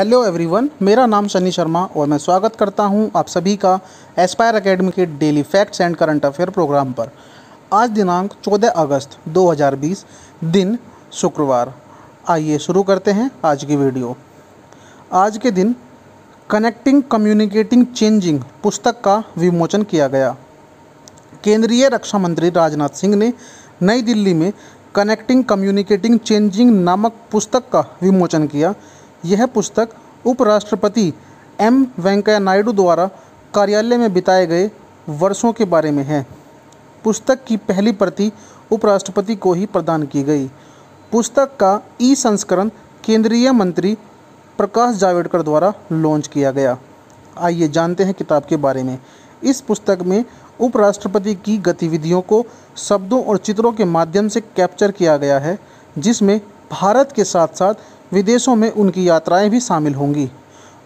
Hello everyone, मेरा नाम शनि शर्मा और मैं स्वागत करता हूं आप सभी का एस्पायर एकेडमी के daily facts and current affair programme पर। आज दिनांक 14 अगस्त 2020, दिन शुक्रवार। आइए शुरू करते हैं आज की वीडियो। आज के दिन कनेक्टिंग कम्युनिकेटिंग चेंजिंग पुस्तक का विमोचन किया गया। केंद्रीय रक्षा मंत्री राजनाथ सिंह ने नई दिल्ली में कनेक्टिंग कम्युनिकेटिंग चेंजिंग नामक पुस्तक का विमोचन किया। यह पुस्तक उपराष्ट्रपति एम वेंकैया नायडू द्वारा कार्यालय में बिताए गए वर्षों के बारे में है। पुस्तक की पहली प्रति उपराष्ट्रपति को ही प्रदान की गई। पुस्तक का ई संस्करण केंद्रीय मंत्री प्रकाश जावड़ेकर द्वारा लॉन्च किया गया। आइए जानते हैं किताब के बारे में। इस पुस्तक में उपराष्ट्रपति की गतिविधियों को शब्दों और चित्रों के माध्यम से कैप्चर किया गया है, जिसमें भारत के साथ साथ विदेशों में उनकी यात्राएं भी शामिल होंगी।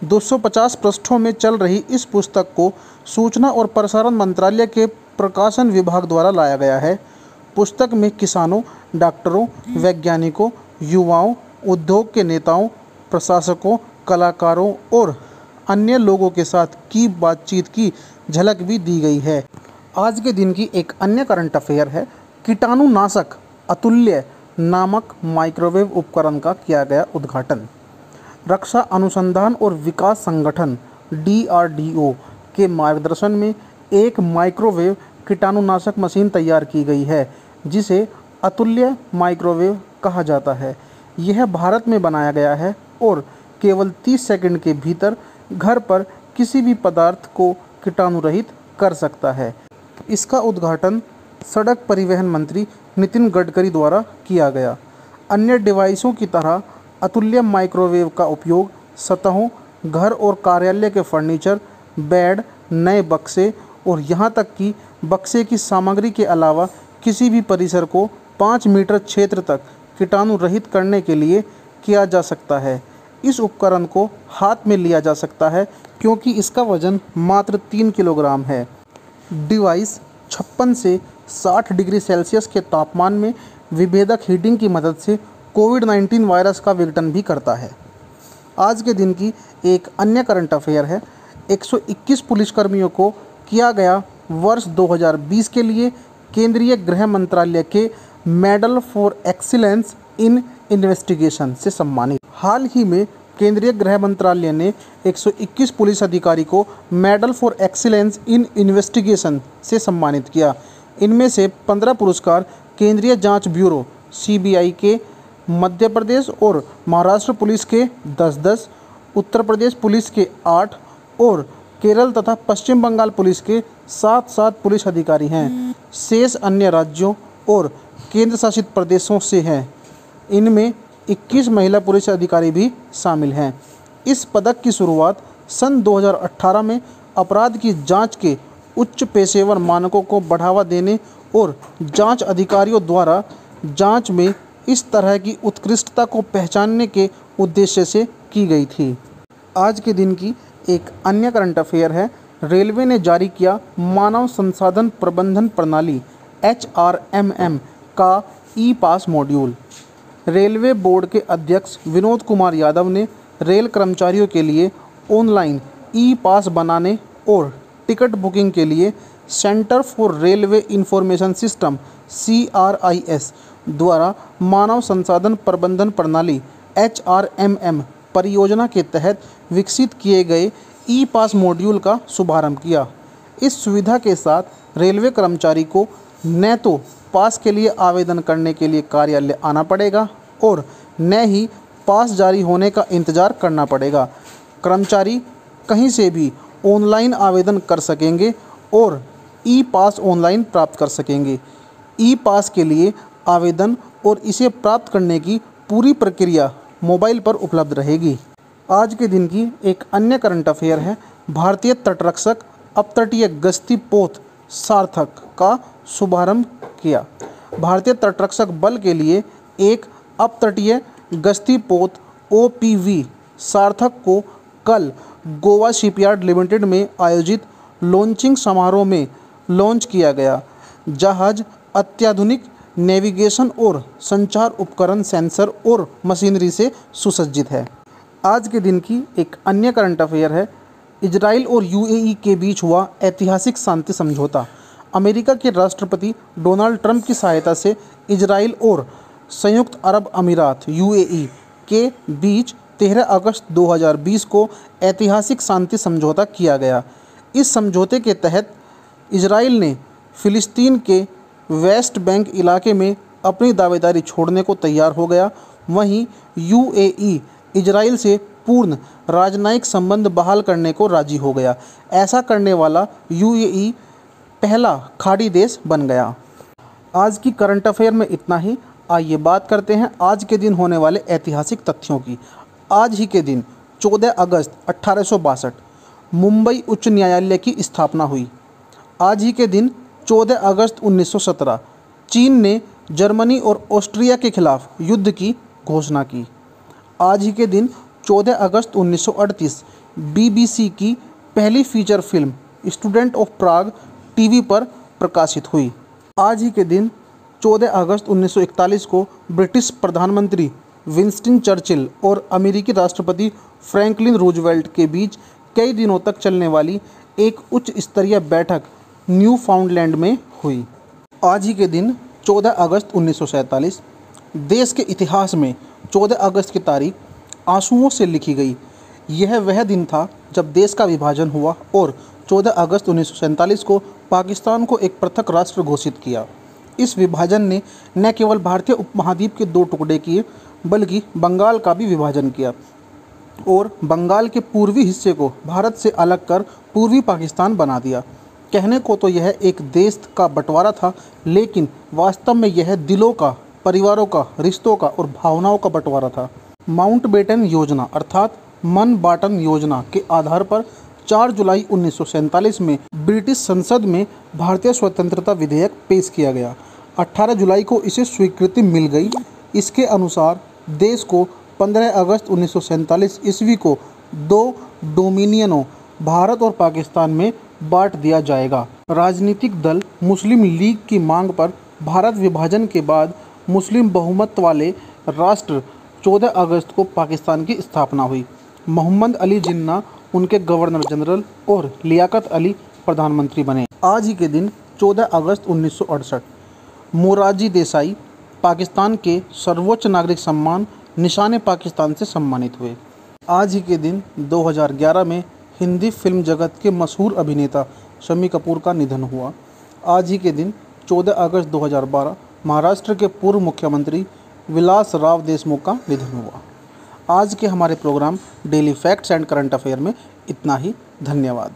250 पृष्ठों में चल रही इस पुस्तक को सूचना और प्रसारण मंत्रालय के प्रकाशन विभाग द्वारा लाया गया है। पुस्तक में किसानों, डॉक्टरों, वैज्ञानिकों, युवाओं, उद्योग के नेताओं, प्रशासकों, कलाकारों और अन्य लोगों के साथ की बातचीत की झलक भी दी गई है। आज के दिन की एक अन्य करंट अफेयर है, कीटाणुनाशक अतुल्य नामक माइक्रोवेव उपकरण का किया गया उद्घाटन। रक्षा अनुसंधान और विकास संगठन DRDO के मार्गदर्शन में एक माइक्रोवेव कीटाणुनाशक मशीन तैयार की गई है, जिसे अतुल्य माइक्रोवेव कहा जाता है। यह भारत में बनाया गया है और केवल 30 सेकंड के भीतर घर पर किसी भी पदार्थ को कीटाणु रहित कर सकता है। इसका उद्घाटन सड़क परिवहन मंत्री नितिन गडकरी द्वारा किया गया। अन्य डिवाइसों की तरह अतुल्य माइक्रोवेव का उपयोग सतहों, घर और कार्यालय के फर्नीचर, बेड, नए बक्से और यहाँ तक कि बक्से की सामग्री के अलावा किसी भी परिसर को 5 मीटर क्षेत्र तक कीटाणु रहित करने के लिए किया जा सकता है। इस उपकरण को हाथ में लिया जा सकता है क्योंकि इसका वजन मात्र 3 किलोग्राम है। डिवाइस 56 से 60 डिग्री सेल्सियस के तापमान में विभेदक हीटिंग की मदद से कोविड-19 वायरस का विघटन भी करता है। आज के दिन की एक अन्य करंट अफेयर है, 121 पुलिसकर्मियों को किया गया वर्ष 2020 के लिए केंद्रीय गृह मंत्रालय के medal for excellence in investigation से सम्मानित। हाल ही में केंद्रीय गृह मंत्रालय ने 121 पुलिस अधिकारी को medal for excellence in investigation से सम्मानित किया। इनमें से 15 पुरस्कार केंद्रीय जांच ब्यूरो CBI के मध्य प्रदेश और महाराष्ट्र पुलिस के 10-10, उत्तर प्रदेश पुलिस के 8 और केरल तथा पश्चिम बंगाल पुलिस के 7-7 पुलिस अधिकारी हैं। शेष अन्य राज्यों और केंद्र शासित प्रदेशों से हैं। इनमें 21 महिला पुलिस अधिकारी भी शामिल हैं। इस पदक की शुरुआत सन 2018 में अपराध की जांच के उच्च पेशेवर मानकों को बढ़ावा देने और जांच अधिकारियों द्वारा जांच में इस तरह की उत्कृष्टता को पहचानने के उद्देश्य से की गई थी। आज के दिन की एक अन्य करंट अफेयर है, रेलवे ने जारी किया मानव संसाधन प्रबंधन प्रणाली HRMM का ई-पास मॉड्यूल। रेलवे बोर्ड के अध्यक्ष विनोद कुमार यादव ने रेल कर्मचारियों के लिए ऑनलाइन ई-पास बनाने और टिकट बुकिंग के लिए centre for railway information system CRIS द्वारा मानव संसाधन प्रबंधन प्रणाली HRMM परियोजना के तहत विकसित किए गए ई-पास मॉड्यूल का शुभारंभ किया। इस सुविधा के साथ रेलवे कर्मचारी को न तो पास के लिए आवेदन करने के लिए कार्यालय आना पड़ेगा और न ही पास जारी होने का इंतज़ार करना पड़ेगा। कर्मचारी कहीं से भी ऑनलाइन आवेदन कर सकेंगे और ई-पास ऑनलाइन प्राप्त कर सकेंगे। ई-पास के लिए आवेदन और इसे प्राप्त करने की पूरी प्रक्रिया मोबाइल पर उपलब्ध रहेगी। आज के दिन की एक अन्य करंट अफेयर है, भारतीय तटरक्षक अपतटीय गश्ती पोत सार्थक का शुभारंभ किया। भारतीय तटरक्षक बल के लिए एक अपतटीय गश्ती पोत OPV सार्थक को कल गोवा शिपयार्ड लिमिटेड में आयोजित लॉन्चिंग समारोह में लॉन्च किया गया। जहाज अत्याधुनिक नेविगेशन और संचार उपकरण, सेंसर और मशीनरी से सुसज्जित है। आज के दिन की एक अन्य करंट अफेयर है, इजराइल और यूएई के बीच हुआ ऐतिहासिक शांति समझौता। अमेरिका के राष्ट्रपति डोनाल्ड ट्रंप की सहायता से इजराइल और संयुक्त अरब अमीरात यूएई के बीच 13 अगस्त 2020 को ऐतिहासिक शांति समझौता किया गया। इस समझौते के तहत इजराइल ने फ़िलिस्तीन के वेस्ट बैंक इलाके में अपनी दावेदारी छोड़ने को तैयार हो गया। वहीं यूएई इजराइल से पूर्ण राजनयिक संबंध बहाल करने को राजी हो गया। ऐसा करने वाला यूएई पहला खाड़ी देश बन गया। आज की करंट अफेयर में इतना ही। आइए बात करते हैं आज के दिन होने वाले ऐतिहासिक तथ्यों की। आज ही के दिन 14 अगस्त 1862 मुंबई उच्च न्यायालय की स्थापना हुई। आज ही के दिन 14 अगस्त 1917 चीन ने जर्मनी और ऑस्ट्रिया के खिलाफ युद्ध की घोषणा की। आज ही के दिन 14 अगस्त 1938 बीबीसी की पहली feature film student of Prague TV पर प्रकाशित हुई। आज ही के दिन 14 अगस्त 1941 को ब्रिटिश प्रधानमंत्री विंस्टन चर्चिल और अमेरिकी राष्ट्रपति फ्रैंकलिन रूजवेल्ट के बीच कई दिनों तक चलने वाली एक उच्च स्तरीय बैठक न्यू फाउंडलैंड में हुई। आज ही के दिन 14 अगस्त 1947 देश के इतिहास में 14 अगस्त की तारीख आंसुओं से लिखी गई। यह वह दिन था जब देश का विभाजन हुआ और 14 अगस्त 1947 को पाकिस्तान को एक पृथक राष्ट्र घोषित किया। इस विभाजन ने न केवल भारतीय उपमहाद्वीप के 2 टुकड़े किए बल्कि बंगाल का भी विभाजन किया और बंगाल के पूर्वी हिस्से को भारत से अलग कर पूर्वी पाकिस्तान बना दिया। कहने को तो यह एक देश का बंटवारा था, लेकिन वास्तव में यह दिलों का, परिवारों का, रिश्तों का और भावनाओं का बंटवारा था। माउंटबेटन योजना अर्थात मन बाटन योजना के आधार पर 4 जुलाई 1947 में ब्रिटिश संसद में भारतीय स्वतंत्रता विधेयक पेश किया गया। 18 जुलाई को इसे स्वीकृति मिल गई। इसके अनुसार देश को 15 अगस्त 1947 ईस्वी को 2 डोमिनियनों भारत और पाकिस्तान में बांट दिया जाएगा। राजनीतिक दल मुस्लिम लीग की मांग पर भारत विभाजन के बाद मुस्लिम बहुमत वाले राष्ट्र 14 अगस्त को पाकिस्तान की स्थापना हुई। मोहम्मद अली जिन्ना उनके गवर्नर जनरल और लियाकत अली प्रधानमंत्री बने। आज ही के दिन 14 अगस्त 1968 मोरारजी देसाई पाकिस्तान के सर्वोच्च नागरिक सम्मान निशान पाकिस्तान से सम्मानित हुए। आज ही के दिन 2011 में हिंदी फिल्म जगत के मशहूर अभिनेता शम्मी कपूर का निधन हुआ। आज ही के दिन 14 अगस्त 2012 महाराष्ट्र के पूर्व मुख्यमंत्री विलास राव देशमुख का निधन हुआ। आज के हमारे programme daily facts and current affair में इतना ही। धन्यवाद।